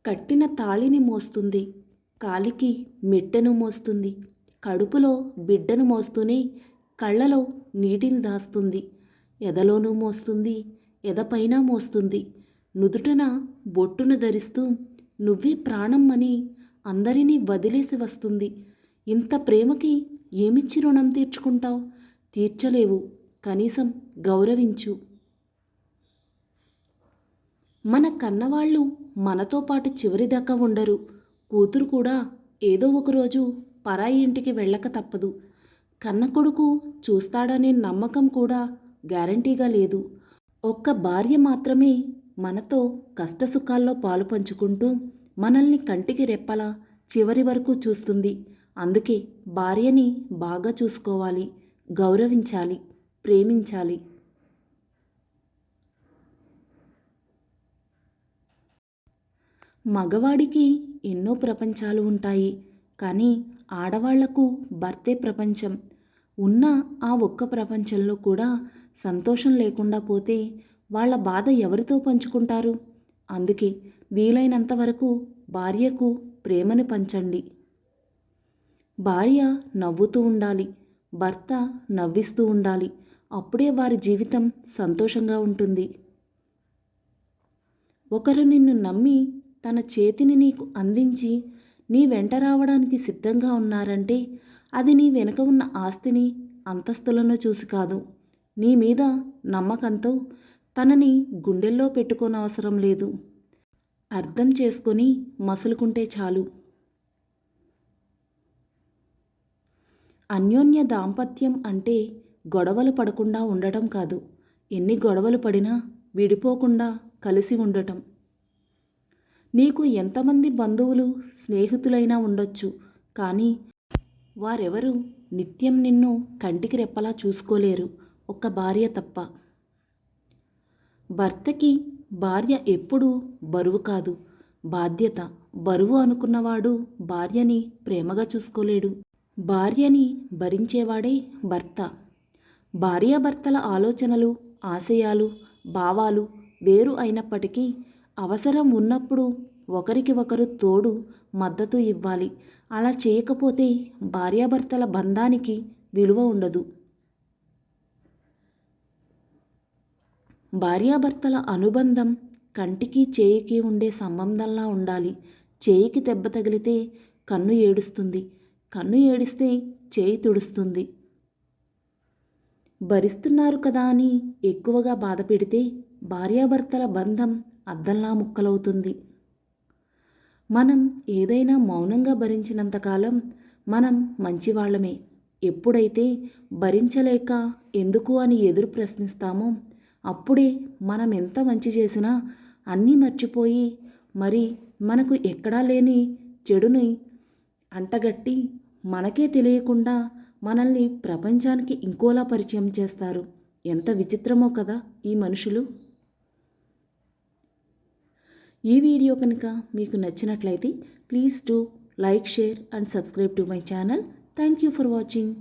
కట్టిన తాళిని మోస్తుంది, కాలికి మెట్టెను మోస్తుంది, కడుపులో బిడ్డను మోస్తూనే కళ్ళలో నీటిని దాస్తుంది, ఎదలోనూ మోస్తుంది, ఎదపైన మోస్తుంది, నుదుటన బొట్టును ధరిస్తూ నువ్వే ప్రాణం అని అందరినీ వదిలేసి వస్తుంది. ఇంత ప్రేమకి ఏమిచ్చి రుణం తీర్చుకుంటావు? తీర్చలేవు, కనీసం గౌరవించు. మన కన్నవాళ్ళు మనతో పాటు చివరిదాకా ఉండరు. కూతురు కూడా ఏదో ఒకరోజు పరాయి ఇంటికి వెళ్ళక తప్పదు. కన్న కొడుకు చూస్తాడనే నమ్మకం కూడా గ్యారంటీగా లేదు. ఒక్క భార్య మాత్రమే మనతో కష్టసుఖాల్లో పాలు పంచుకుంటూ మనల్ని కంటికి రెప్పలా చివరి వరకు చూస్తుంది. అందుకే భార్యని బాగా చూసుకోవాలి, గౌరవించాలి, ప్రేమించాలి. మగవాడికి ఎన్నో ప్రపంచాలు ఉంటాయి, కానీ ఆడవాళ్లకు భర్తే ప్రపంచం. ఉన్న ఆ ఒక్క ప్రపంచంలో కూడా సంతోషం లేకుండా పోతే వాళ్ళ బాధ ఎవరితో పంచుకుంటారు? అందుకే వీలైనంత వరకు భార్యకు ప్రేమని పంచండి. భార్య నవ్వుతూ ఉండాలి, భర్త నవ్విస్తూ ఉండాలి. అప్పుడే వారి జీవితం సంతోషంగా ఉంటుంది. ఒకరు నిన్ను నమ్మి తన చేతిని నీకు అందించి నీ వెంట రావడానికి సిద్ధంగా ఉన్నారంటే అది నీ వెనుక ఉన్న ఆస్తిని, అంతస్తులను చూసి కాదు. నీ మీద నమ్మకంతో తనని గుండెల్లో పెట్టుకోనవసరం లేదు. అర్థం చేసుకొని మసులుకుంటే చాలు. అన్యోన్య దాంపత్యం అంటే గొడవలు పడకుండా ఉండటం కాదు, ఎన్ని గొడవలు పడినా విడిపోకుండా కలిసి ఉండటం. నీకు ఎంతమంది బంధువులు, స్నేహితులైనా ఉండొచ్చు, కానీ వారెవరూ నిత్యం నిన్ను కంటికి రెప్పలా చూసుకోలేరు, ఒక్క భార్య తప్ప. భర్తకి భార్య ఎప్పుడూ బరువు కాదు, బాధ్యత. బరువు అనుకున్నవాడు భార్యని ప్రేమగా చూసుకోలేడు. భార్యని భరించేవాడే భర్త. భార్యాభర్తల ఆలోచనలు, ఆశయాలు, భావాలు వేరు అయినప్పటికీ అవసరం ఉన్నప్పుడు ఒకరికి ఒకరు తోడు, మద్దతు ఇవ్వాలి. అలా చేయకపోతే భార్యాభర్తల బంధానికి విలువ ఉండదు. భార్యాభర్తల అనుబంధం కంటికి చేయికి ఉండే సంబంధంలా ఉండాలి. చేయికి దెబ్బ తగిలితే కన్ను ఏడుస్తుంది, కన్ను ఏడిస్తే చేయి తుడుస్తుంది. భరిస్తున్నారు కదా అని ఎక్కువగా బాధ పెడితే భార్యాభర్తల బంధం అద్దంలా ముక్కలవుతుంది. మనం ఏదైనా మౌనంగా భరించినంతకాలం మనం మంచివాళ్లమే. ఎప్పుడైతే భరించలేక ఎందుకు అని ఎదురు ప్రశ్నిస్తామో అప్పుడే మనం ఎంత మంచి చేసినా అన్నీ మర్చిపోయి మరి మనకు ఎక్కడా లేని చెడుని అంటగట్టి మనకే తెలియకుండా మనల్ని ప్రపంచానికి ఇంకోలా పరిచయం చేస్తారు. ఎంత విచిత్రమో కదా ఈ మనుషులు. ఈ వీడియో కనుక మీకు నచ్చినట్లయితే please do like, share and subscribe to my channel. Thank you for watching.